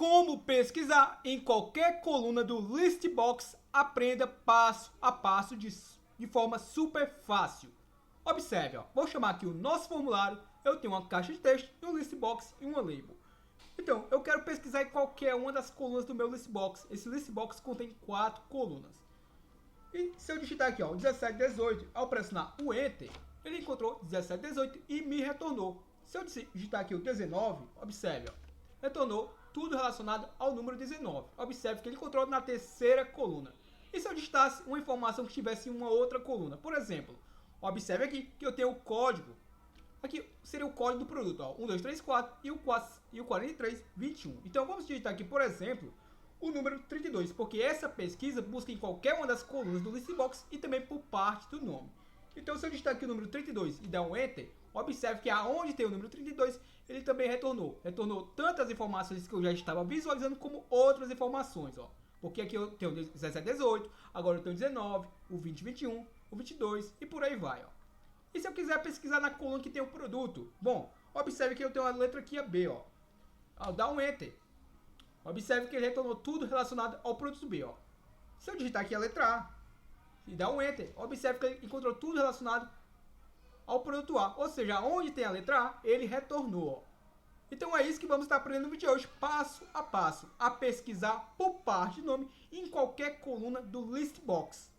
como pesquisar em qualquer coluna do Listbox. Aprenda passo a passo de forma super fácil. Observe, ó, vou chamar aqui o nosso formulário. Eu tenho uma caixa de texto, um Listbox e uma label. Então, eu quero pesquisar em qualquer uma das colunas do meu Listbox. Esse Listbox contém 4 colunas. E se eu digitar aqui, ó, 17, 18, ao pressionar o Enter, ele encontrou 17, 18 e me retornou. Se eu digitar aqui o 19, observe, ó, retornou tudo relacionado ao número 19. Observe que ele encontrou na terceira coluna. E se eu digitasse uma informação que estivesse em uma outra coluna? Por exemplo, observe aqui que eu tenho o código. Aqui seria o código do produto, ó, 1, 2, 3, 4 e o 43, 21. Então vamos digitar aqui, por exemplo, o número 32, porque essa pesquisa busca em qualquer uma das colunas do Listbox e também por parte do nome. Então se eu digitar aqui o número 32 e dar um Enter, observe que aonde tem o número 32, ele também retornou. Retornou tantas informações que eu já estava visualizando, como outras informações, ó. Porque aqui eu tenho o 17, 18, agora eu tenho o 19, o 20, 21, o 22 e por aí vai, ó. E se eu quiser pesquisar na coluna que tem o produto? Bom, observe que eu tenho a letra aqui, a B, ó. Ao dar um Enter, observe que ele retornou tudo relacionado ao produto B, ó. Se eu digitar aqui a letra A e dar um Enter, observe que ele encontrou tudo relacionado ao produto A. Ou seja, onde tem a letra A, ele retornou, ó. Então é isso que vamos estar aprendendo no vídeo de hoje, passo a passo, a pesquisar por parte de nome em qualquer coluna do Listbox.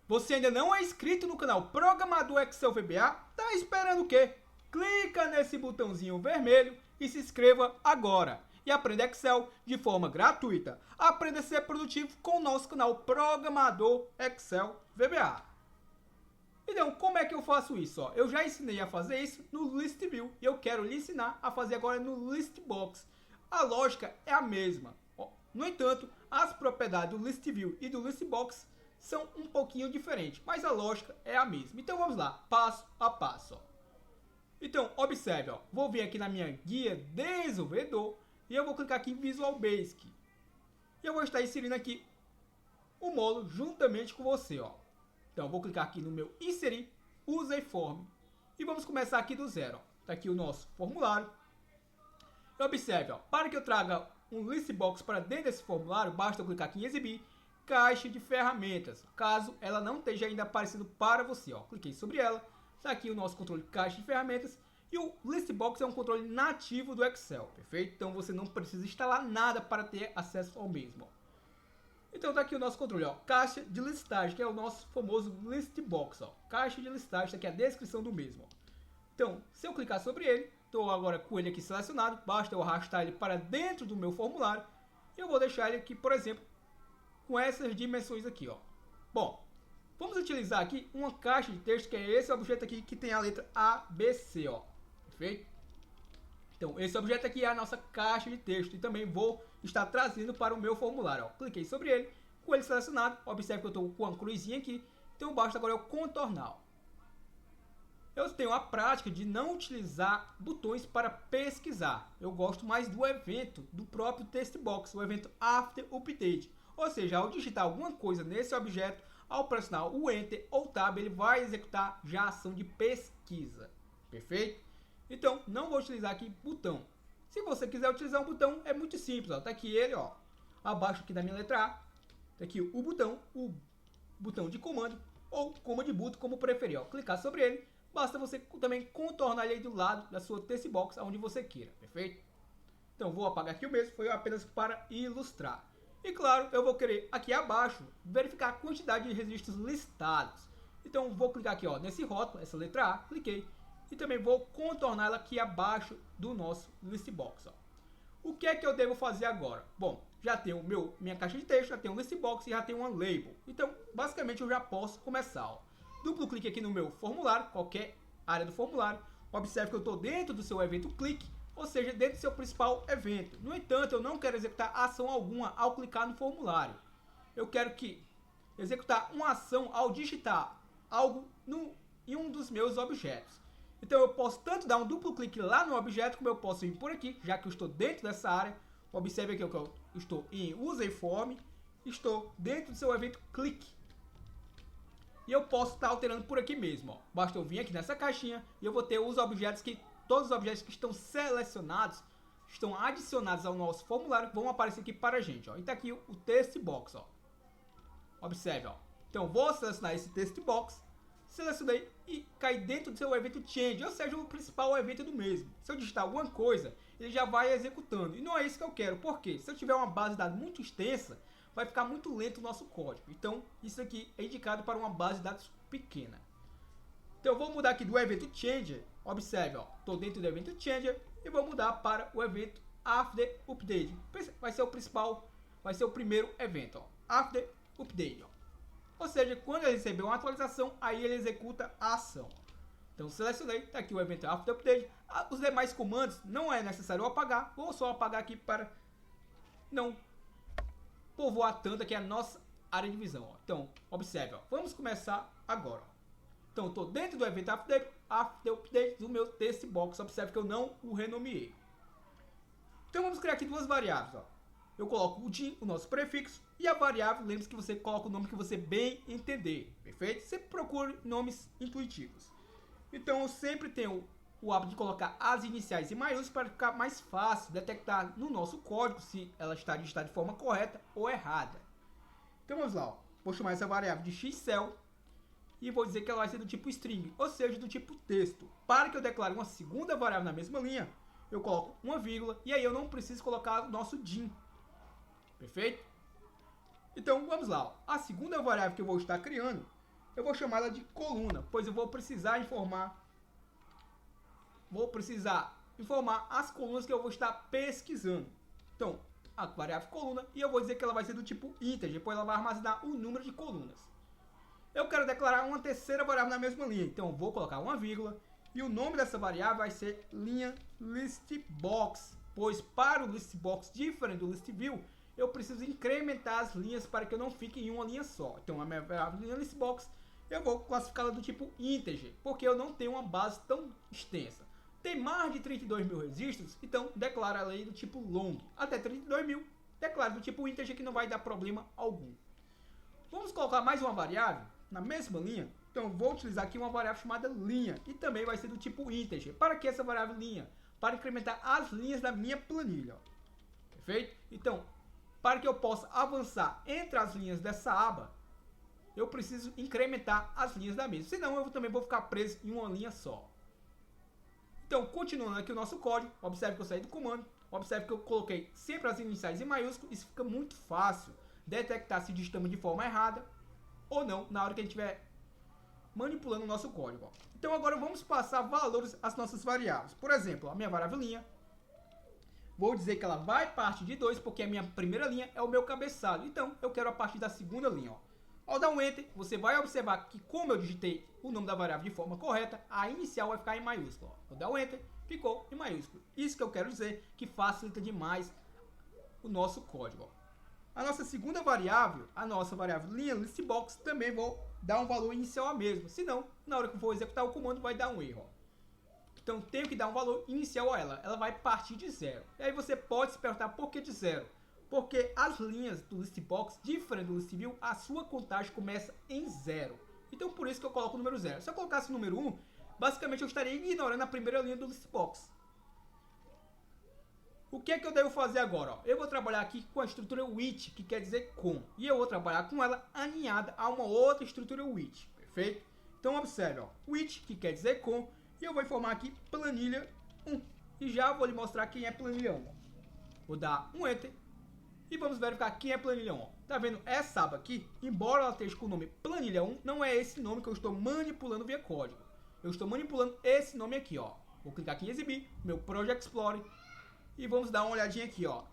Você ainda não é inscrito no canal Programador Excel VBA? Tá esperando o quê? Clica nesse botãozinho vermelho e se inscreva agora. E aprenda Excel de forma gratuita. Aprenda a ser produtivo com o nosso canal Programador Excel VBA. Então, como é que eu faço isso? Ó, eu já ensinei a fazer isso no ListView e eu quero lhe ensinar a fazer agora no Listbox. A lógica é a mesma. Ó, no entanto, as propriedades do ListView e do Listbox são um pouquinho diferentes, mas a lógica é a mesma. Então vamos lá, passo a passo. Ó. Então, observe, ó, vou vir aqui na minha guia desenvolvedor e eu vou clicar aqui em Visual Basic. E eu vou estar inserindo aqui o módulo juntamente com você, ó. Então, eu vou clicar aqui no meu Inserir, User Form. E vamos começar aqui do zero. Está aqui o nosso formulário. E observe, ó, para que eu traga um Listbox para dentro desse formulário, basta eu clicar aqui em Exibir, Caixa de Ferramentas. Caso ela não esteja ainda aparecendo para você, ó. Cliquei sobre ela. Está aqui o nosso controle de Caixa de Ferramentas. E o Listbox é um controle nativo do Excel, perfeito? Então, você não precisa instalar nada para ter acesso ao mesmo, ó. Então tá aqui o nosso controle, ó, caixa de listagem, que é o nosso famoso Listbox, ó. Caixa de listagem, tá aqui a descrição do mesmo, ó. Então, se eu clicar sobre ele, estou agora com ele aqui selecionado, basta eu arrastar ele para dentro do meu formulário, e eu vou deixar ele aqui, por exemplo, com essas dimensões aqui, ó. Bom, vamos utilizar aqui uma caixa de texto, que é esse objeto aqui, que tem a letra ABC, ó, perfeito? Então, esse objeto aqui é a nossa caixa de texto e também vou estar trazendo para o meu formulário. Ó. Cliquei sobre ele, com ele selecionado, observe que eu estou com uma cruzinha aqui, então basta agora eu contornar. Ó. Eu tenho a prática de não utilizar botões para pesquisar. Eu gosto mais do evento do próprio textbox, o evento After Update. Ou seja, ao digitar alguma coisa nesse objeto, ao pressionar o Enter ou Tab, ele vai executar já a ação de pesquisa. Perfeito? Então, não vou utilizar aqui botão. Se você quiser utilizar um botão, é muito simples. Ó. Tá aqui ele, ó, abaixo aqui da minha letra A. Tá aqui o botão de comando ou comando button, como preferir. Ó. Clicar sobre ele, basta você também contornar ele aí do lado da sua textbox, aonde você queira, perfeito? Então, vou apagar aqui o mesmo, foi apenas para ilustrar. E claro, eu vou querer aqui abaixo verificar a quantidade de registros listados. Então, vou clicar aqui, ó, nesse rótulo, essa letra A, cliquei. E também vou contorná-la aqui abaixo do nosso Listbox. Ó. O que é que eu devo fazer agora? Bom, já tenho minha caixa de texto, já tenho um Listbox e já tenho uma label. Então, basicamente, eu já posso começar. Ó. Duplo clique aqui no meu formulário, qualquer área do formulário. Observe que eu estou dentro do seu evento clique, ou seja, dentro do seu principal evento. No entanto, eu não quero executar ação alguma ao clicar no formulário. Eu quero executar uma ação ao digitar algo em um dos meus objetos. Então eu posso tanto dar um duplo clique lá no objeto, como eu posso vir por aqui, já que eu estou dentro dessa área. Observe aqui que eu estou em User Form, estou dentro do seu evento clique. E eu posso estar alterando por aqui mesmo. Ó. Basta eu vir aqui nessa caixinha e eu vou ter os objetos que todos os objetos que estão selecionados, estão adicionados ao nosso formulário, vão aparecer aqui para a gente, ó. E tá aqui o text box, ó. Observe, ó. Então, vou selecionar esse text box, selecionei e cai dentro do seu evento change, ou seja, o principal evento do mesmo. Se eu digitar alguma coisa, ele já vai executando. E não é isso que eu quero, porque se eu tiver uma base de dados muito extensa, vai ficar muito lento o nosso código. Então, isso aqui é indicado para uma base de dados pequena. Então, eu vou mudar aqui do evento changer. Observe, ó, estou dentro do evento changer e vou mudar para o evento after update. Vai ser o principal, vai ser o primeiro evento, ó, after update, ó. Ou seja, quando ele receber uma atualização, aí ele executa a ação. Então, selecionei, está aqui o evento after update. Os demais comandos não é necessário apagar, vou só apagar aqui para não povoar tanto aqui a nossa área de visão, ó. Então, observe, ó, vamos começar agora, ó. Então, estou dentro do evento after update do meu text box. Observe que eu não o renomeei. Então, vamos criar aqui duas variáveis, ó. Eu coloco o DIN, o nosso prefixo, e a variável, lembre-se que você coloca o nome que você bem entender, perfeito? Sempre procure nomes intuitivos. Então, eu sempre tenho o hábito de colocar as iniciais em maiúsculas para ficar mais fácil detectar no nosso código se ela está digitada de forma correta ou errada. Então, vamos lá, ó. Vou chamar essa variável de xcel e vou dizer que ela vai ser do tipo string, ou seja, do tipo texto. Para que eu declare uma segunda variável na mesma linha, eu coloco uma vírgula e aí eu não preciso colocar o nosso DIN. Perfeito? Então, vamos lá. Ó. A segunda variável que eu vou estar criando, eu vou chamar ela de coluna, pois eu vou precisar informar as colunas que eu vou estar pesquisando. Então, a variável coluna, e eu vou dizer que ela vai ser do tipo integer, pois ela vai armazenar o número de colunas. Eu quero declarar uma terceira variável na mesma linha, então eu vou colocar uma vírgula, e o nome dessa variável vai ser linha listBox, pois para o listBox, diferente do listView, eu preciso incrementar as linhas para que eu não fique em uma linha só. Então, a minha variável linha listBox, eu vou classificá-la do tipo integer, porque eu não tenho uma base tão extensa. Tem mais de 32 mil registros, então declara ela aí do tipo long. Até 32 mil, declara do tipo integer, que não vai dar problema algum. Vamos colocar mais uma variável na mesma linha. Então, vou utilizar aqui uma variável chamada linha, e também vai ser do tipo integer. Para que essa variável linha? Para incrementar as linhas da minha planilha. Ó. Perfeito? Então, para que eu possa avançar entre as linhas dessa aba, eu preciso incrementar as linhas da mesma. Senão, eu também vou ficar preso em uma linha só. Então, continuando aqui o nosso código, observe que eu saí do comando, observe que eu coloquei sempre as iniciais em maiúsculo. Isso fica muito fácil detectar se digitamos de forma errada ou não na hora que a gente estiver manipulando o nosso código. Ó. Então, agora vamos passar valores às nossas variáveis. Por exemplo, a minha variável linha, vou dizer que ela vai partir de 2, porque a minha primeira linha é o meu cabeçalho. Então, eu quero a partir da segunda linha. Ó. Ao dar um Enter, você vai observar que, como eu digitei o nome da variável de forma correta, a inicial vai ficar em maiúsculo. Ó. Vou dar um Enter, ficou em maiúsculo. Isso que eu quero dizer, que facilita demais o nosso código. Ó. A nossa segunda variável, a nossa variável linha listBox, também vou dar um valor inicial a mesma. Senão, na hora que eu for executar o comando, vai dar um erro. Ó. Então, tenho que dar um valor inicial a ela. Ela vai partir de 0. E aí você pode se perguntar por que de 0. Porque as linhas do listBox, diferente do listView, a sua contagem começa em 0. Então, por isso que eu coloco o número 0. Se eu colocasse o número 1, basicamente eu estaria ignorando a primeira linha do listBox. O que é que eu devo fazer agora? Ó? Eu vou trabalhar aqui com a estrutura with, que quer dizer com. E eu vou trabalhar com ela aninhada a uma outra estrutura with. Perfeito? Então, observe. Ó, with, que quer dizer com. E eu vou informar aqui planilha 1. E já vou lhe mostrar quem é planilha 1. Ó. Vou dar um Enter. E vamos verificar quem é planilha 1. Ó. Tá vendo essa aba aqui? Embora ela esteja com o nome planilha 1, não é esse nome que eu estou manipulando via código. Eu estou manipulando esse nome aqui. Ó. Vou clicar aqui em exibir, meu Project Explorer. E vamos dar uma olhadinha aqui. Ó.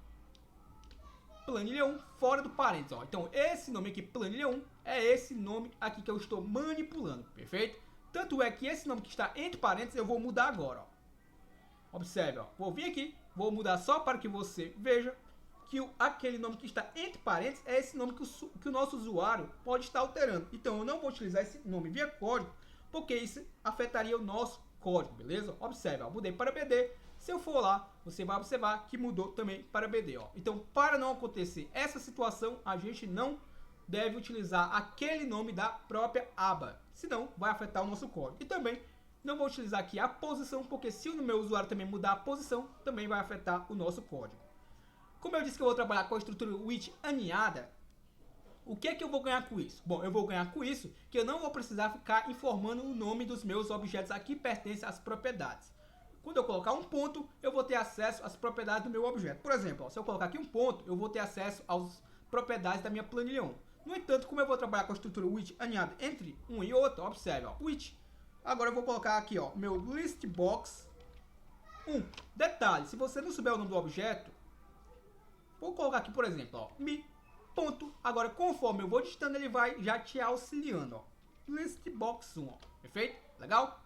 Planilha 1 fora do parênteses. Ó. Então esse nome aqui, planilha 1, é esse nome aqui que eu estou manipulando. Perfeito? Tanto é que esse nome que está entre parênteses eu vou mudar agora. Ó. Observe, ó. Vou vir aqui, vou mudar só para que você veja que aquele nome que está entre parênteses é esse nome que o nosso usuário pode estar alterando. Então eu não vou utilizar esse nome via código, porque isso afetaria o nosso código, beleza? Observe, ó. Mudei para BD. Se eu for lá, você vai observar que mudou também para BD. Ó. Então, para não acontecer essa situação, a gente não deve utilizar aquele nome da própria aba, senão vai afetar o nosso código. E também Não vou utilizar aqui a posição, porque se o meu usuário também mudar a posição, também vai afetar o nosso código. Como eu disse que eu vou trabalhar com a estrutura with aninhada, o que é que eu vou ganhar com isso? Bom, eu vou ganhar com isso que eu não vou precisar ficar informando o nome dos meus objetos aqui que pertencem às propriedades. Quando eu colocar um ponto, eu vou ter acesso às propriedades do meu objeto. Por exemplo, se eu colocar aqui um ponto, eu vou ter acesso às propriedades da minha planilha 1. No entanto, como eu vou trabalhar com a estrutura with aninhada entre um e outro, observe, with. Agora eu vou colocar aqui, meu listbox 1. Detalhe, se você não souber o nome do objeto, vou colocar aqui, por exemplo, mi, ponto. Agora, conforme eu vou digitando, ele vai já te auxiliando, listbox 1, perfeito? Legal?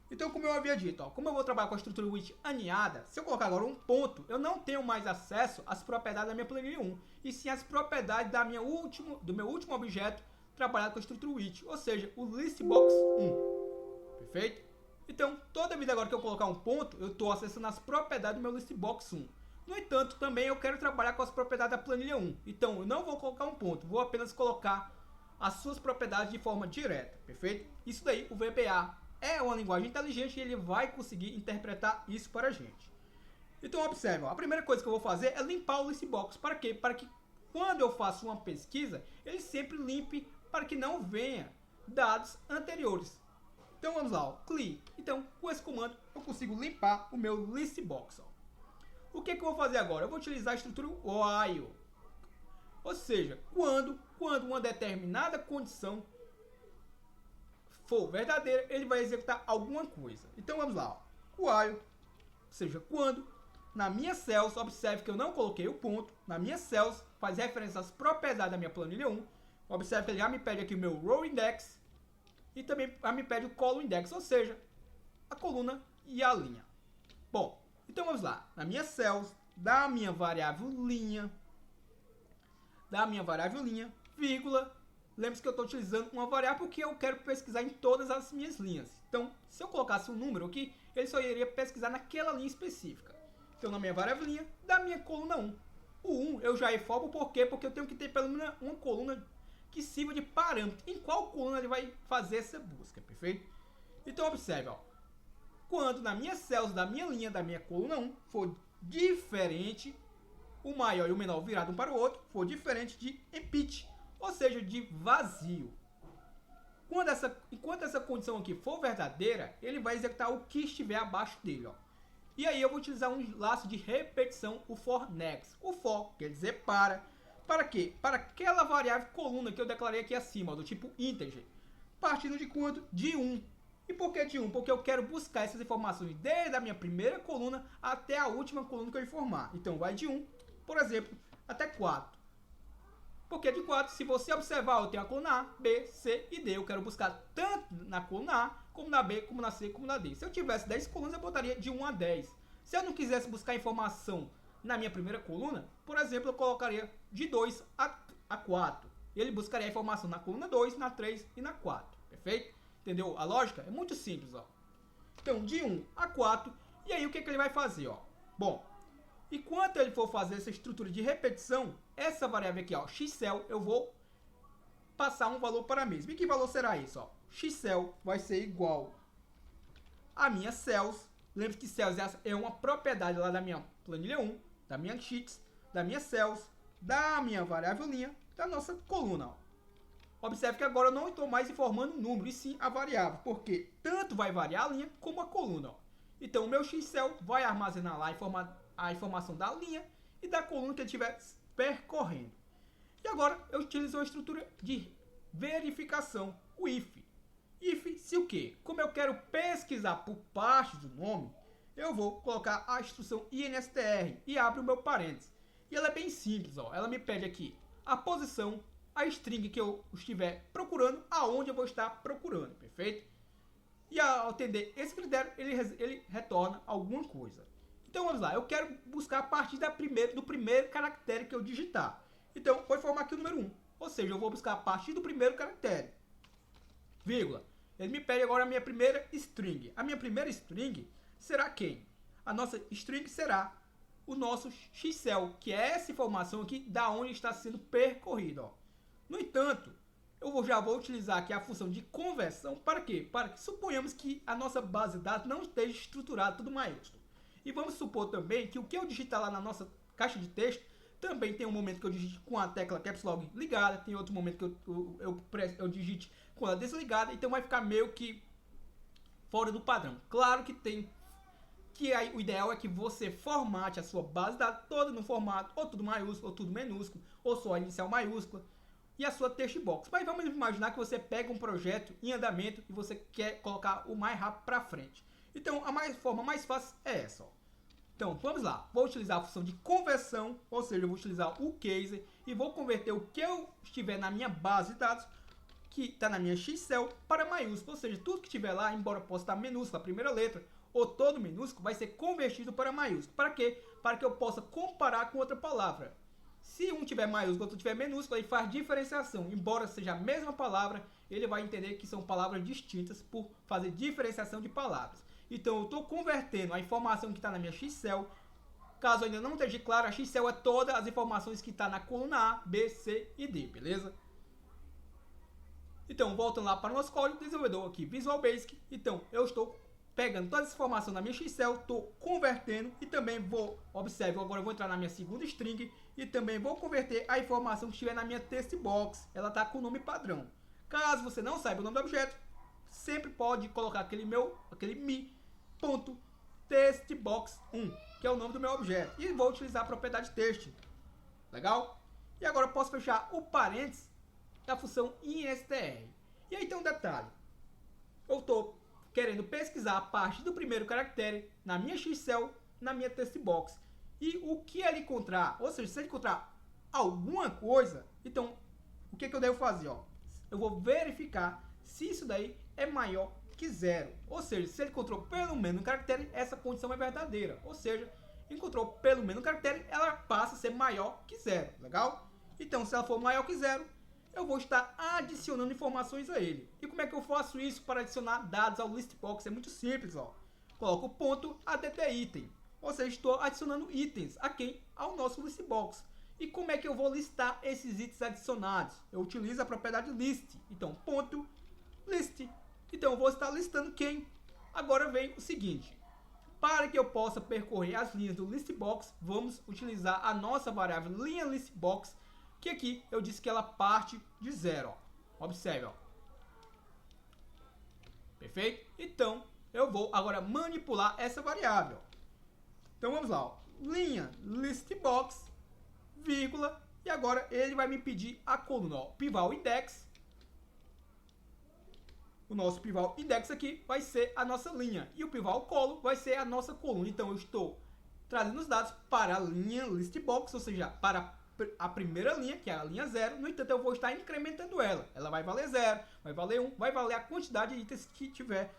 Então, como eu havia dito, como eu vou trabalhar com a estrutura with aninhada, se eu colocar agora um ponto, eu não tenho mais acesso às propriedades da minha planilha 1, e sim às propriedades do meu último objeto trabalhado com a estrutura with, ou seja, o listbox 1. Perfeito? Então, toda vez agora que eu colocar um ponto, eu estou acessando as propriedades do meu listbox 1. No entanto, também eu quero trabalhar com as propriedades da planilha 1. Então, eu não vou colocar um ponto, vou apenas colocar as suas propriedades de forma direta. Perfeito? Isso daí, o VBA é uma linguagem inteligente e ele vai conseguir interpretar isso para a gente. Então, observe, a primeira coisa que eu vou fazer é limpar o listbox. Para quê? Para que quando eu faço uma pesquisa, ele sempre limpe para que não venha dados anteriores. Então vamos lá, clear. Então, com esse comando, eu consigo limpar o meu listbox. O que eu vou fazer agora? Eu vou utilizar a estrutura while. Ou seja, quando uma determinada condição for verdadeira, ele vai executar alguma coisa. Então vamos lá, while, ou seja, quando na minha cells, observe que eu não coloquei o ponto, na minha cells faz referência às propriedades da minha planilha 1. Observe que ele já me pede aqui o meu row index e também me pede o column index, ou seja, a coluna e a linha. Bom, então vamos lá. Na minha cells, da minha variável linha, vírgula. Lembre-se que eu estou utilizando uma variável porque eu quero pesquisar em todas as minhas linhas. Então, se eu colocasse um número aqui, ele só iria pesquisar naquela linha específica. Então, na minha variável linha, da minha coluna 1. O 1 eu já reformo, por quê? Porque eu tenho que ter pelo menos uma coluna que sirva de parâmetro em qual coluna ele vai fazer essa busca, perfeito? Então observe, quando na minha cells da minha linha, da minha coluna 1, for diferente, o maior e o menor virado um para o outro, for diferente de empty, ou seja, de vazio. Enquanto essa condição aqui for verdadeira, ele vai executar o que estiver abaixo dele. E aí eu vou utilizar um laço de repetição, o for next. O for quer dizer para quê? Para aquela variável coluna que eu declarei aqui acima, do tipo integer. Partindo de quanto? De 1. E por que de 1? Porque eu quero buscar essas informações desde a minha primeira coluna até a última coluna que eu informar. Então vai de 1, por exemplo, até 4. Porque de 4, se você observar, eu tenho a coluna A, B, C e D. Eu quero buscar tanto na coluna A, como na B, como na C, como na D. Se eu tivesse 10 colunas, eu botaria de 1 a 10. Se eu não quisesse buscar informação na minha primeira coluna, por exemplo, eu colocaria de 2 a 4. Ele buscaria a informação na coluna 2, na 3 e na 4. Perfeito? Entendeu? A lógica é muito simples. Então, de 1 a 4. E aí, o que ele vai fazer? Bom, enquanto ele for fazer essa estrutura de repetição, essa variável aqui, xcel, eu vou passar um valor para a mesma. E que valor será isso? Xcel vai ser igual a minha cells. Lembre-se que cells é uma propriedade lá da minha planilha 1, da minha sheets, da minha cells, da minha variável linha, da nossa coluna. Observe que agora eu não estou mais informando o número, e sim a variável, porque tanto vai variar a linha como a coluna. Então o meu xcel vai armazenar lá a informação da linha e da coluna que ele estiver percorrendo. E agora eu utilizo a estrutura de verificação, o if. If se o quê? Como eu quero pesquisar por parte do nome, eu vou colocar a instrução instr e abro o meu parênteses. E ela é bem simples, ela me pede aqui a posição, a string que eu estiver procurando, aonde eu vou estar procurando, perfeito? E ao atender esse critério, ele retorna alguma coisa. Então vamos lá, eu quero buscar a partir do primeiro caractere que eu digitar. Então vou informar aqui o número 1, ou seja, eu vou buscar a partir do primeiro caractere, vírgula. Ele me pede agora a minha primeira string. A minha primeira string será quem? A nossa string será o nosso xcel, que é essa informação aqui da onde está sendo percorrido. No entanto, já vou utilizar aqui a função de conversão. Para quê? Para que suponhamos que a nossa base de dados não esteja estruturada tudo maiúsculo. E vamos supor também que o que eu digitar lá na nossa caixa de texto, também tem um momento que eu digite com a tecla Caps Lock ligada, tem outro momento que eu digite com ela desligada, então vai ficar meio que fora do padrão. Claro que tem que aí, o ideal é que você formate a sua base de dados toda no formato ou tudo maiúsculo, ou tudo minúsculo, ou só a inicial maiúscula e a sua text box. Mas vamos imaginar que você pega um projeto em andamento e você quer colocar o mais rápido para frente. Então a forma mais fácil é essa, ó. Então, vamos lá. Vou utilizar a função de conversão, ou seja, eu vou utilizar o case e vou converter o que eu estiver na minha base de dados, que está na minha Excel, para maiúsculo. Ou seja, tudo que estiver lá, embora possa estar minúsculo, a primeira letra, ou todo minúsculo, vai ser convertido para maiúsculo. Para quê? Para que eu possa comparar com outra palavra. Se um tiver maiúsculo e outro tiver minúsculo, aí faz diferenciação. Embora seja a mesma palavra, ele vai entender que são palavras distintas por fazer diferenciação de palavras. Então eu estou convertendo a informação que está na minha Excel. Caso ainda não esteja claro, a Excel é todas as informações que está na coluna A, B, C e D, beleza? Então, voltando lá para o nosso código, desenvolvedor aqui, Visual Basic. Então, eu estou pegando toda essa informação na minha Excel, estou convertendo e também vou, observe, agora eu vou entrar na minha segunda string e também vou converter a informação que estiver na minha text box. Ela está com o nome padrão. Caso você não saiba o nome do objeto, sempre pode colocar aquele mi.textbox1, que é o nome do meu objeto. E vou utilizar a propriedade text. Legal? E agora eu posso fechar o parênteses da função instr. E aí tem um detalhe. Eu estou querendo pesquisar a parte do primeiro caractere na minha Excel, na minha textbox. E o que ele encontrar, ou seja, se ele encontrar alguma coisa, então o que eu devo fazer? Ó? Eu vou verificar se isso daí é maior que 0. Ou seja, se ele encontrou pelo menos um caractere, essa condição é verdadeira. Ou seja, encontrou pelo menos um caractere, ela passa a ser maior que 0. Legal? Então, se ela for maior que 0, eu vou estar adicionando informações a ele. E como é que eu faço isso para adicionar dados ao listbox? É muito simples, ó. Coloco o ponto add item. Ou seja, estou adicionando itens a quem? Ao nosso listbox. E como é que eu vou listar esses itens adicionados? Eu utilizo a propriedade list. Então, ponto list. Então, eu vou estar listando quem? Agora vem o seguinte. Para que eu possa percorrer as linhas do listbox, vamos utilizar a nossa variável linha listbox, que aqui eu disse que ela parte de 0. Observe, ó. Perfeito? Então, eu vou agora manipular essa variável. Então, vamos lá. Ó. Linha listbox, vírgula, e agora ele vai me pedir a coluna, ó, pival index. O nosso pival index aqui vai ser a nossa linha. E o pival colo vai ser a nossa coluna. Então, eu estou trazendo os dados para a linha listbox, ou seja, para a primeira linha, que é a linha 0. No entanto, eu vou estar incrementando ela. Ela vai valer 0, vai valer 1, vai valer a quantidade de itens que tiver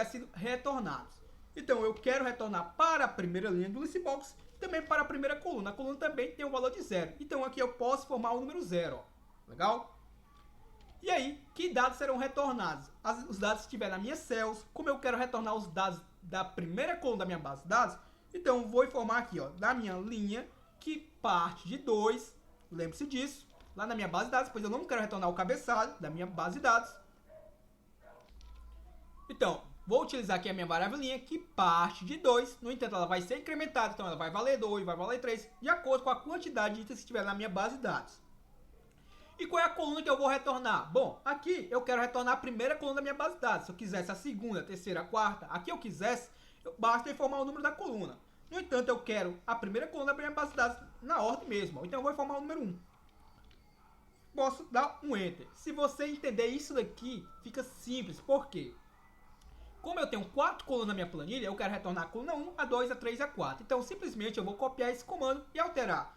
sido retornados. Então, eu quero retornar para a primeira linha do listbox, também para a primeira coluna. A coluna também tem um valor de 0. Então, aqui eu posso formar o número 0. Ó. Legal? E aí, que dados serão retornados? Os dados que estiver na minha cells, como eu quero retornar os dados da primeira coluna da minha base de dados, então vou informar aqui, ó, da minha linha, que parte de 2, lembre-se disso, lá na minha base de dados, pois eu não quero retornar o cabeçalho da minha base de dados. Então, vou utilizar aqui a minha variável linha, que parte de 2, no entanto, ela vai ser incrementada, então ela vai valer 2, vai valer 3, de acordo com a quantidade de itens que estiver na minha base de dados. E qual é a coluna que eu vou retornar? Bom, aqui eu quero retornar a primeira coluna da minha base de dados. Se eu quisesse a segunda, a terceira, a quarta, aqui eu quisesse, basta informar o número da coluna. No entanto, eu quero a primeira coluna da minha base de dados na ordem mesmo. Então, eu vou informar o número 1. Posso dar um Enter. Se você entender isso daqui, fica simples. Por quê? Como eu tenho 4 colunas na minha planilha, eu quero retornar a coluna 1, a 2, a 3 e a 4. Então, simplesmente, eu vou copiar esse comando e alterar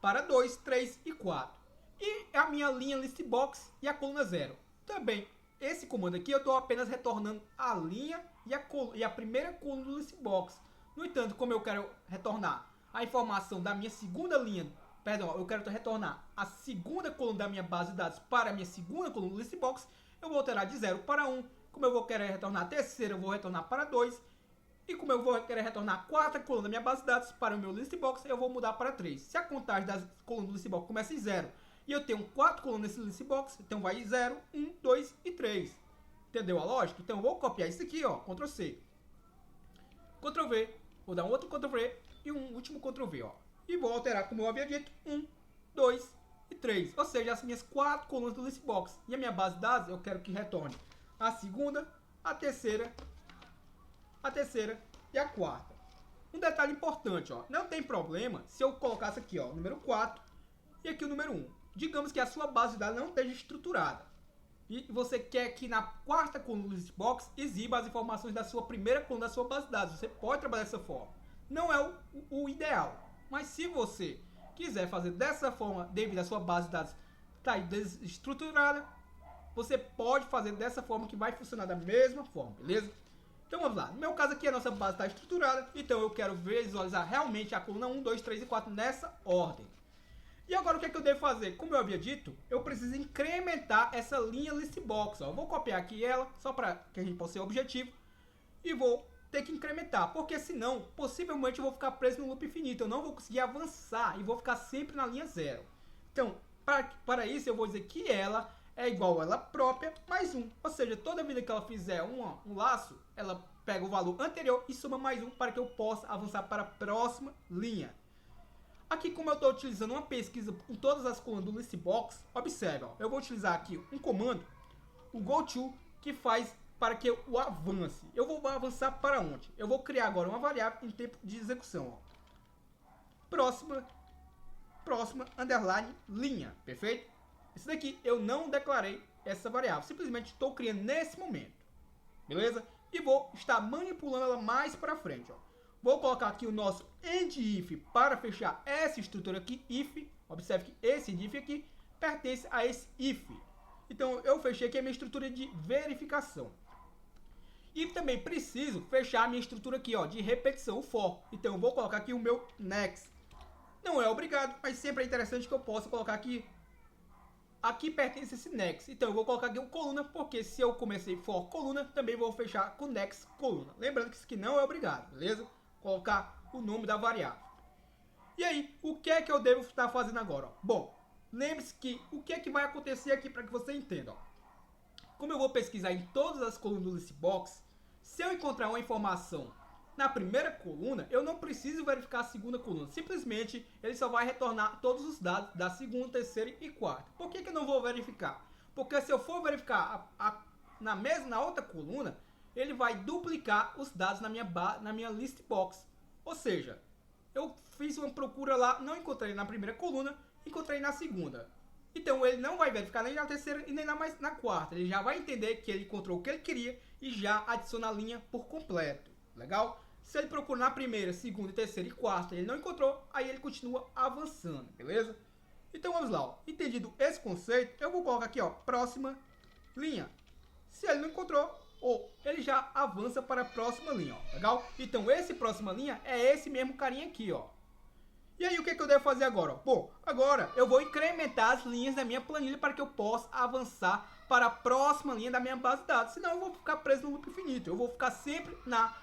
para 2, 3 e 4. E a minha linha listbox e a coluna 0. Também, esse comando aqui, eu estou apenas retornando a linha e a primeira coluna do listbox. No entanto, como eu quero retornar a informação da minha segunda linha, perdão, eu quero retornar a segunda coluna da minha base de dados para a minha segunda coluna do listbox, eu vou alterar de 0 para 1. Como eu vou querer retornar a terceira, eu vou retornar para 2. E como eu vou querer retornar a quarta coluna da minha base de dados para o meu listbox, eu vou mudar para 3. Se a contagem das colunas do listbox começa em 0 E eu tenho 4 colunas nesse list box, então vai 0, 1, 2 e 3. Entendeu a lógica? Então eu vou copiar isso aqui, ó, Ctrl C, Ctrl V, vou dar um outro Ctrl V e um último Ctrl V, ó. E vou alterar, como eu havia dito, 1, 2 e 3. Ou seja, as minhas 4 colunas do list box. E a minha base de dados eu quero que retorne a segunda, a terceira e a quarta. Um detalhe importante, ó, não tem problema se eu colocasse aqui, ó, o número 4 e aqui o número 1. Digamos que a sua base de dados não esteja estruturada e você quer que na quarta coluna do list box exiba as informações da sua primeira coluna da sua base de dados. Você pode trabalhar dessa forma. Não é o ideal, mas se você quiser fazer dessa forma, devido à sua base de dados estar desestruturada, você pode fazer dessa forma que vai funcionar da mesma forma, beleza? Então vamos lá, no meu caso aqui a nossa base está estruturada, então eu quero visualizar realmente a coluna 1, 2, 3 e 4 nessa ordem. E agora o que é que eu devo fazer? Como eu havia dito, eu preciso incrementar essa linha listbox. Ó. Eu vou copiar aqui ela, só para que a gente possa ser objetivo, e vou ter que incrementar, porque senão, possivelmente eu vou ficar preso no loop infinito, eu não vou conseguir avançar e vou ficar sempre na linha 0. Então, para isso eu vou dizer que ela é igual a ela própria mais 1. Ou seja, toda vida que ela fizer um laço, ela pega o valor anterior e soma mais 1 para que eu possa avançar para a próxima linha. Aqui, como eu estou utilizando uma pesquisa em todas as colunas do listbox, observe, ó, eu vou utilizar aqui um comando, o goTo, que faz para que eu avance. Eu vou avançar para onde? Eu vou criar agora uma variável em tempo de execução. Ó. Próxima, underline, linha, perfeito? Esse daqui eu não declarei essa variável, simplesmente estou criando nesse momento, beleza? E vou estar manipulando ela mais para frente, ó. Vou colocar aqui o nosso end-if para fechar essa estrutura aqui, if. Observe que esse end-if aqui pertence a esse if. Então eu fechei aqui a minha estrutura de verificação. E também preciso fechar a minha estrutura aqui, ó, de repetição, o for. Então eu vou colocar aqui o meu next. Não é obrigado, mas sempre é interessante que eu possa colocar aqui. Aqui pertence esse next. Então eu vou colocar aqui o coluna, porque se eu comecei for coluna, também vou fechar com next coluna. Lembrando que isso aqui não é obrigado, beleza? Colocar o nome da variável. E aí, o que é que eu devo estar fazendo agora? Ó? Bom, lembre-se que o que é que vai acontecer aqui para que você entenda. Ó. Como eu vou pesquisar em todas as colunas do listbox, se eu encontrar uma informação na primeira coluna, eu não preciso verificar a segunda coluna. Simplesmente, ele só vai retornar todos os dados da segunda, terceira e quarta. Por que eu não vou verificar? Porque se eu for verificar na outra coluna, ele vai duplicar os dados na minha listbox. Ou seja, eu fiz uma procura lá, não encontrei na primeira coluna, encontrei na segunda. Então ele não vai verificar nem na terceira e nem na quarta. Ele já vai entender que ele encontrou o que ele queria e já adiciona a linha por completo. Legal? Se ele procurar na primeira, segunda, terceira e quarta e ele não encontrou, aí ele continua avançando, beleza? Então vamos lá, ó. Entendido esse conceito, eu vou colocar aqui, ó, próxima linha. Se ele não encontrou, ele já avança para a próxima linha, ó, legal? Então esse próxima linha é esse mesmo carinha aqui, ó. E aí o que eu devo fazer agora? Ó? Bom, agora eu vou incrementar as linhas da minha planilha para que eu possa avançar para a próxima linha da minha base de dados. Senão eu vou ficar preso no loop infinito. Eu vou ficar sempre na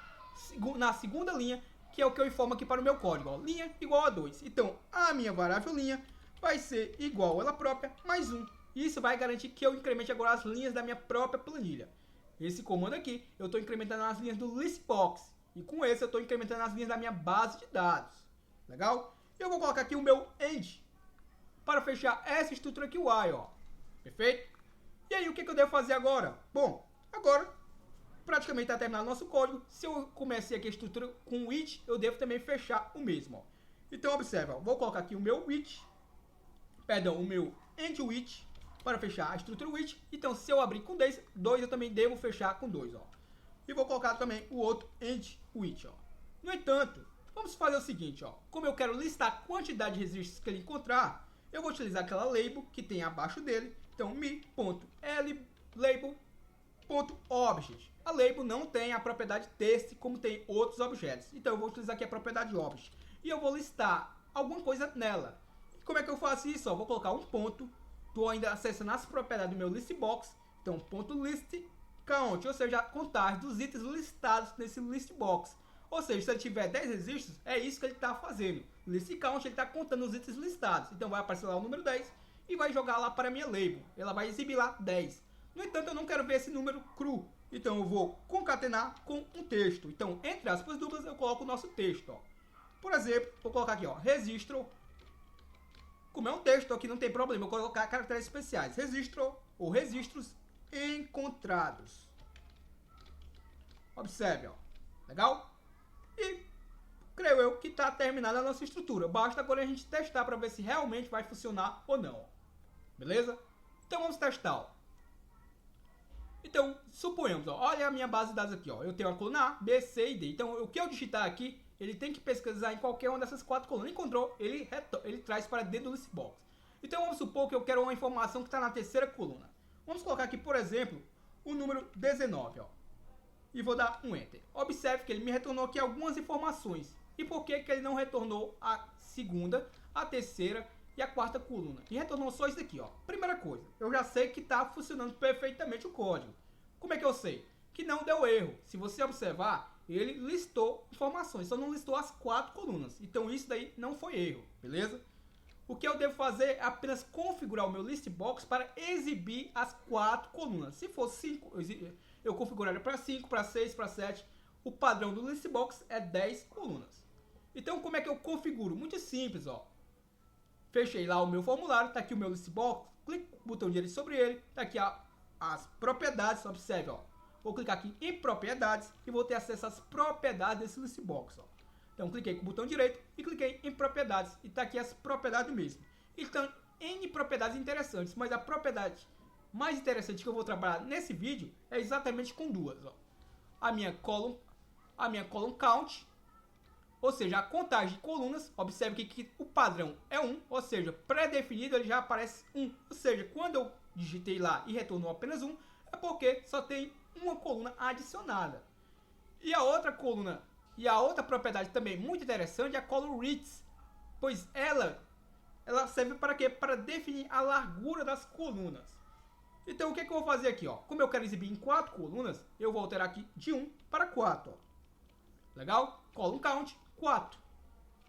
segunda linha, que é o que eu informo aqui para o meu código. Ó. Linha igual a 2. Então a minha variável linha vai ser igual a ela própria mais 1. Isso vai garantir que eu incremente agora as linhas da minha própria planilha. Esse comando aqui, eu estou incrementando as linhas do listbox. E com esse eu estou incrementando as linhas da minha base de dados. Legal? Eu vou colocar aqui o meu end para fechar essa estrutura aqui, o while, ó. Perfeito? E aí, o que eu devo fazer agora? Bom, agora, praticamente está terminado o nosso código. Se eu comecei aqui a estrutura com o it, eu devo também fechar o mesmo, ó. Então, observa, ó. Vou colocar aqui o meu end with, para fechar a estrutura with. Então, se eu abrir com 2, eu também devo fechar com 2, ó. E vou colocar também o outro end with, ó. No entanto, vamos fazer o seguinte, ó. Como eu quero listar a quantidade de registros que ele encontrar, eu vou utilizar aquela label que tem abaixo dele. Então, me.label.object. A label não tem a propriedade text como tem outros objetos. Então, eu vou utilizar aqui a propriedade object. E eu vou listar alguma coisa nela. E como é que eu faço isso? Ó, vou colocar um ponto. Estou ainda acessando as propriedades do meu listbox. Então, ponto list count, ou seja, a contagem dos itens listados nesse listbox. Ou seja, se ele tiver 10 registros, é isso que ele está fazendo. List count, ele está contando os itens listados. Então vai aparecer lá o número 10 e vai jogar lá para a minha label. Ela vai exibir lá 10. No entanto, eu não quero ver esse número cru. Então eu vou concatenar com um texto. Então, entre aspas duplas, eu coloco o nosso texto. Ó. Por exemplo, vou colocar aqui, ó, registro. Como é um texto aqui, não tem problema. Eu vou colocar caracteres especiais. Registro ou registros encontrados. Observe, ó. Legal? E creio eu que está terminada a nossa estrutura. Basta agora a gente testar para ver se realmente vai funcionar ou não. Beleza? Então vamos testar. Ó. Então, suponhamos, ó, olha a minha base de dados aqui. Ó. Eu tenho a coluna A, B, C e D. Então, o que eu digitar aqui, ele tem que pesquisar em qualquer uma dessas 4 colunas. Encontrou, ele traz para dentro do listbox. Então, vamos supor que eu quero uma informação que está na terceira coluna. Vamos colocar aqui, por exemplo, o número 19. Ó. E vou dar um Enter. Observe que ele me retornou aqui algumas informações. E por que ele não retornou a segunda, a terceira e a quarta coluna? E retornou só isso aqui, ó. Primeira coisa, eu já sei que está funcionando perfeitamente o código. Como é que eu sei? Que não deu erro. Se você observar, ele listou informações, só não listou as 4 colunas. Então isso daí não foi erro, beleza? O que eu devo fazer é apenas configurar o meu listbox para exibir as 4 colunas. Se for 5, eu configuraria para 5, para 6, para 7. O padrão do listbox é 10 colunas. Então, como é que eu configuro? Muito simples, ó. Fechei lá o meu formulário, tá aqui o meu listbox, clique no botão direito sobre ele, tá aqui as propriedades, observe, ó. Vou clicar aqui em propriedades e vou ter acesso às propriedades desse listbox, ó. Então, cliquei com o botão direito e cliquei em propriedades e tá aqui as propriedades mesmo. Então, N propriedades interessantes, mas a propriedade mais interessante que eu vou trabalhar nesse vídeo é exatamente com duas, ó. A minha column count, ou seja, a contagem de colunas. Observe que o padrão é 1, ou seja, pré-definido ele já aparece 1. Ou seja, quando eu digitei lá e retornou apenas 1, é porque só tem uma coluna adicionada. E a outra coluna, e a outra propriedade também muito interessante é a column width, pois ela serve para quê? Para definir a largura das colunas. Então o que eu vou fazer aqui? Ó? Como eu quero exibir em 4 colunas, eu vou alterar aqui de 1 para 4. Ó. Legal? Column count 4.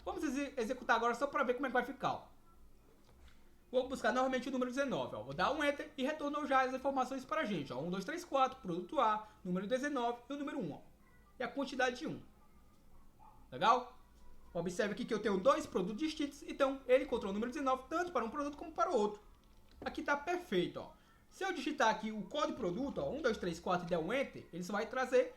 Vamos executar agora só para ver como é que vai ficar. Ó. Vou buscar novamente o número 19. Ó. Vou dar um Enter e retornou já as informações para a gente. Ó. 1, 2, 3, 4, produto A, número 19 e o número 1. Ó. E a quantidade de 1. Legal? Observe aqui que eu tenho 2 produtos distintos, então ele encontrou o número 19 tanto para um produto como para o outro. Aqui está perfeito. Ó. Se eu digitar aqui o código produto, ó, 1, 2, 3, 4 e der um Enter, ele só vai trazer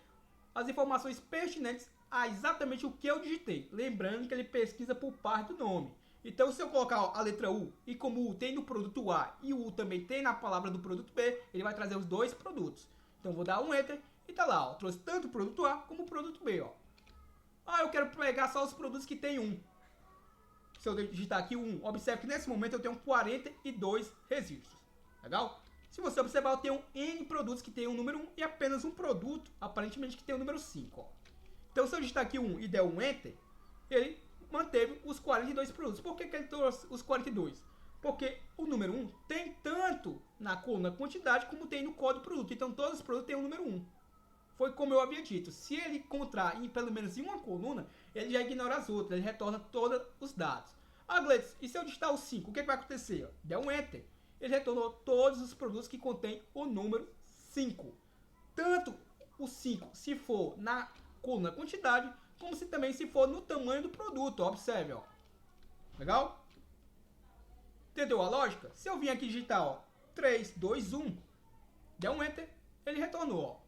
as informações pertinentes a exatamente o que eu digitei. Lembrando que ele pesquisa por parte do nome. Então, se eu colocar ó, a letra U, e como o U tem no produto A e o U também tem na palavra do produto B, ele vai trazer os 2 produtos. Então, vou dar um Enter e tá lá, ó, trouxe tanto o produto A como o produto B. Ó. Ah, eu quero pegar só os produtos que tem 1. Se eu digitar aqui o 1, observe que nesse momento eu tenho 42 registros. Legal? Se você observar, eu tenho N produtos que tem o número 1 e apenas um produto, aparentemente, que tem o número 5. Ó. Então, se eu digitar aqui 1 e der um Enter, ele manteve os 42 produtos. Por que ele trouxe os 42? Porque o número 1 tem tanto na coluna quantidade como tem no código produto. Então, todos os produtos têm o número 1. Foi como eu havia dito. Se ele encontrar em pelo menos em uma coluna, ele já ignora as outras. Ele retorna todos os dados. Ah, Gleides, e se eu digitar o 5, o que vai acontecer? Der um Enter. Ele retornou todos os produtos que contêm o número 5. Tanto o 5, se for na coluna quantidade, como se também se for no tamanho do produto. Observe, ó. Legal? Entendeu a lógica? Se eu vim aqui digitar, ó, 3, 2, 1, der um Enter, ele retornou, ó.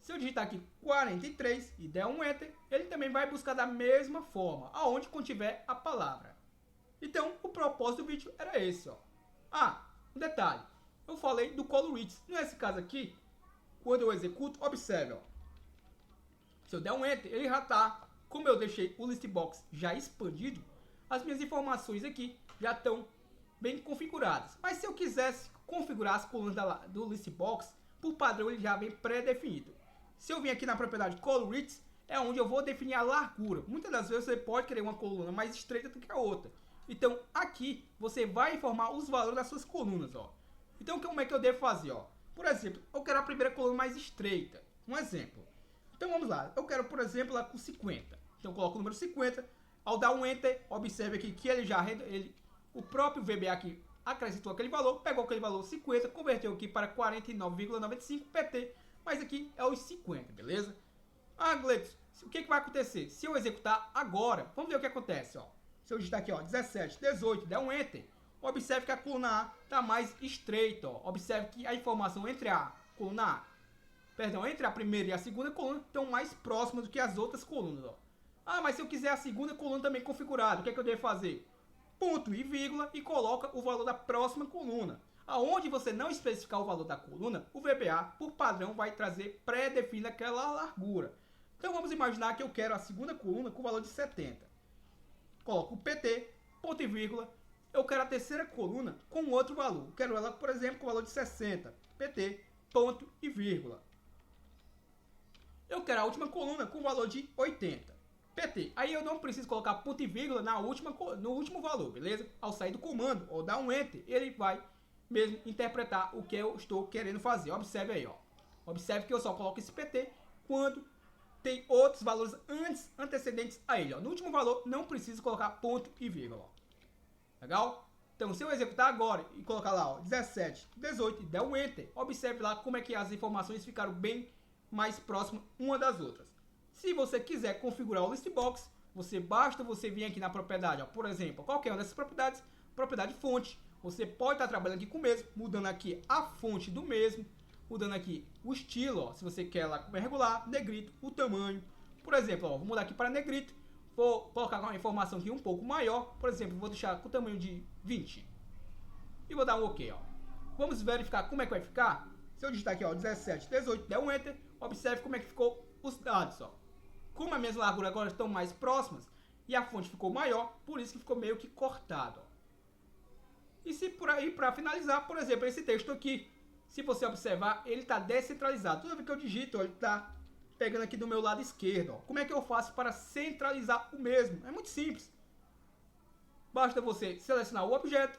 Se eu digitar aqui 43 e der um Enter, ele também vai buscar da mesma forma, aonde contiver a palavra. Então, o propósito do vídeo era esse, ó. Ah, um detalhe. Eu falei do column width. Nesse caso aqui, quando eu executo, observe, ó. Se eu der um Enter, ele já está. Como eu deixei o listbox já expandido, as minhas informações aqui já estão bem configuradas. Mas se eu quisesse configurar as colunas do listbox, por padrão ele já vem pré-definido. Se eu vim aqui na propriedade column width, é onde eu vou definir a largura. Muitas das vezes você pode querer uma coluna mais estreita do que a outra. Então, aqui, você vai informar os valores das suas colunas, ó. Então, como é que eu devo fazer, ó? Por exemplo, eu quero a primeira coluna mais estreita. Um exemplo. Então, vamos lá. Eu quero, por exemplo, lá com 50. Então, eu coloco o número 50. Ao dar um Enter, observe aqui que ele já... o próprio VBA aqui acrescentou aquele valor, pegou aquele valor 50, converteu aqui para 49,95 PT, mas aqui é os 50, beleza? Ah, Gleitson, o que vai acontecer? Se eu executar agora, vamos ver o que acontece, ó. Se eu digitar aqui, ó, 17, 18, der um Enter, observe que a coluna A está mais estreita, ó. Observe que a informação entre a coluna A, perdão, entre a primeira e a segunda coluna estão mais próximas do que as outras colunas, ó. Ah, mas se eu quiser a segunda coluna também configurada, o que é que eu devo fazer? Ponto e vírgula e coloca o valor da próxima coluna. Aonde você não especificar o valor da coluna, o VBA, por padrão, vai trazer pré-definido aquela largura. Então vamos imaginar que eu quero a segunda coluna com o valor de 70. Coloco o PT, ponto e vírgula. Eu quero a terceira coluna com outro valor. Eu quero ela, por exemplo, com o valor de 60. PT, ponto e vírgula. Eu quero a última coluna com o valor de 80. PT. Aí eu não preciso colocar ponto e vírgula no último valor, beleza? Ao sair do comando ou dar um Enter, ele vai mesmo interpretar o que eu estou querendo fazer. Observe aí, ó. Observe que eu só coloco esse PT quando tem outros valores antecedentes a ele, ó. No último valor, não preciso colocar ponto e vírgula, ó. Legal? Então, se eu executar agora e colocar lá, ó, 17, 18 e der um Enter, observe lá como é que as informações ficaram bem mais próximas uma das outras. Se você quiser configurar o Listbox, basta você vir aqui na propriedade, ó, por exemplo, qualquer uma dessas propriedades, propriedade fonte, você pode estar trabalhando aqui com o mesmo, mudando aqui a fonte do mesmo, mudando aqui o estilo, ó, se você quer lá como é regular, negrito, o tamanho. Por exemplo, ó, vou mudar aqui para negrito, vou colocar uma informação aqui um pouco maior, por exemplo, vou deixar com o tamanho de 20. E vou dar um OK, ó. Vamos verificar como é que vai ficar. Se eu digitar aqui, ó, 17, 18, der um Enter, observe como é que ficou os dados, ó. Como as minhas larguras agora estão mais próximas e a fonte ficou maior, por isso que ficou meio que cortado, ó. E se por aí, para finalizar, por exemplo, esse texto aqui, se você observar, ele está descentralizado. Toda vez que eu digito, ó, ele está pegando aqui do meu lado esquerdo, ó. Como é que eu faço para centralizar o mesmo? É muito simples. Basta você selecionar o objeto,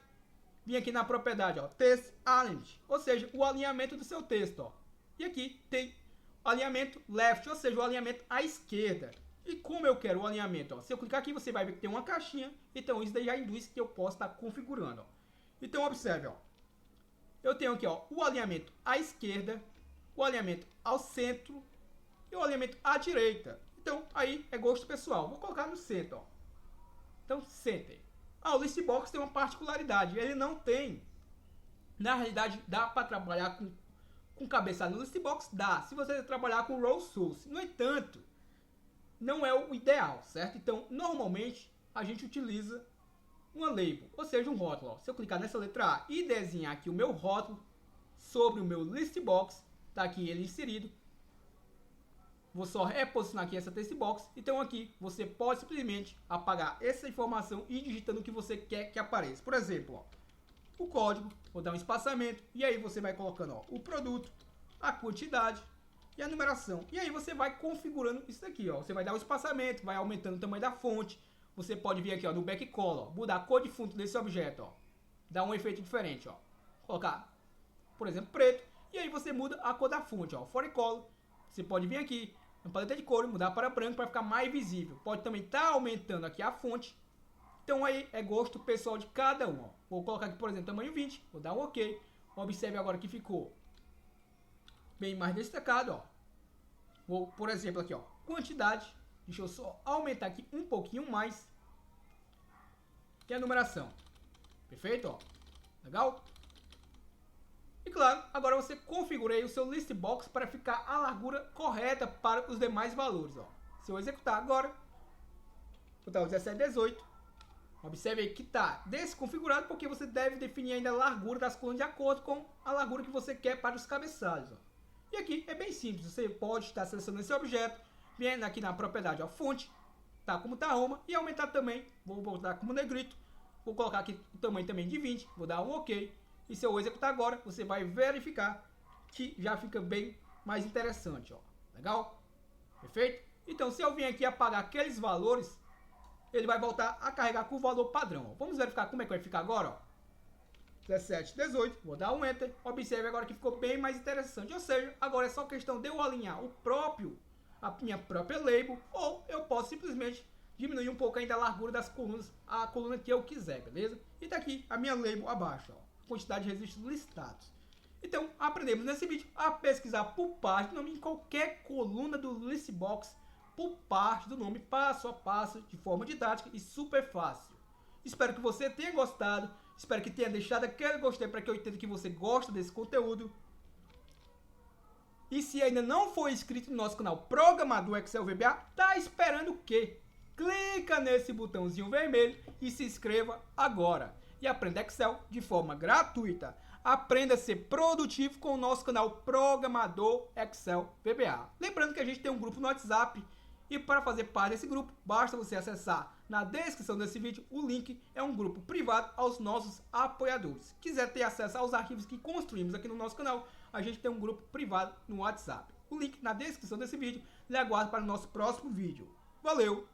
vir aqui na propriedade, ó, Text Alignment, ou seja, o alinhamento do seu texto, ó. E aqui tem alinhamento left, ou seja, o alinhamento à esquerda. E como eu quero o alinhamento, ó, se eu clicar aqui, você vai ver que tem uma caixinha, então isso daí já induz que eu posso estar configurando, ó. Então observe, ó. Eu tenho aqui, ó, o alinhamento à esquerda, o alinhamento ao centro e o alinhamento à direita. Então, aí é gosto pessoal. Vou colocar no centro, ó. Então, center. Ah, o Listbox tem uma particularidade. Ele não tem. Na realidade, dá para trabalhar com cabeçalho no Listbox? Dá. Se você trabalhar com row source. No entanto, não é o ideal, certo? Então, normalmente, a gente utiliza uma label, ou seja, um rótulo. Ó. Se eu clicar nessa letra A e desenhar aqui o meu rótulo sobre o meu Listbox, tá aqui ele inserido. Vou só reposicionar aqui essa textbox. Então aqui você pode simplesmente apagar essa informação e digitando o que você quer que apareça. Por exemplo, ó, o código, vou dar um espaçamento e aí você vai colocando, ó, o produto, a quantidade e a numeração. E aí você vai configurando isso daqui, ó. Você vai dar o espaçamento, vai aumentando o tamanho da fonte. Você pode vir aqui, ó, no backcolor, ó, mudar a cor de fundo desse objeto, ó. Dá um efeito diferente, ó. Colocar, por exemplo, preto. E aí você muda a cor da fonte, ó. Forecolor. Você pode vir aqui na paleta de cor, mudar para branco para ficar mais visível. Pode também estar aumentando aqui a fonte. Então aí é gosto pessoal de cada um, ó. Vou colocar aqui, por exemplo, tamanho 20. Vou dar um OK. Observe agora que ficou bem mais destacado, ó. Vou, por exemplo, aqui, ó, quantidade. Deixa eu só aumentar aqui um pouquinho mais. Que é a numeração. Perfeito, ó. Legal? E claro, agora você configura aí o seu Listbox para ficar a largura correta para os demais valores, ó. Se eu executar agora, vou botar o 17, 18. Observe aí que está desconfigurado porque você deve definir ainda a largura das colunas de acordo com a largura que você quer para os cabeçalhos, ó. E aqui é bem simples, você pode estar selecionando esse objeto, vindo aqui na propriedade, ó, fonte, tá como tá Roma, e aumentar também, vou botar como negrito, vou colocar aqui o tamanho também de 20, vou dar um OK, e se eu executar agora, você vai verificar que já fica bem mais interessante, ó, legal? Perfeito? Então, se eu vir aqui apagar aqueles valores, ele vai voltar a carregar com o valor padrão, ó. Vamos verificar como é que vai ficar agora, ó. 17, 18, vou dar um Enter, observe agora que ficou bem mais interessante, ou seja, agora é só questão de eu alinhar a minha própria label, ou eu posso simplesmente diminuir um pouco ainda a largura das colunas, a coluna que eu quiser, beleza? E tá aqui a minha label abaixo, ó, quantidade de registros listados. Então, aprendemos nesse vídeo a pesquisar por parte do nome em qualquer coluna do Listbox, por parte do nome, passo a passo, de forma didática e super fácil. Espero que você tenha gostado, espero que tenha deixado aquele gostei para que eu entenda que você gosta desse conteúdo. E se ainda não for inscrito no nosso canal Programador Excel VBA, tá esperando o quê? Clica nesse botãozinho vermelho e se inscreva agora. E aprenda Excel de forma gratuita. Aprenda a ser produtivo com o nosso canal Programador Excel VBA. Lembrando que a gente tem um grupo no WhatsApp. E para fazer parte desse grupo, basta você acessar na descrição desse vídeo. O link é um grupo privado aos nossos apoiadores. Se quiser ter acesso aos arquivos que construímos aqui no nosso canal, a gente tem um grupo privado no WhatsApp. O link na descrição desse vídeo. Lhe aguardo para o nosso próximo vídeo. Valeu!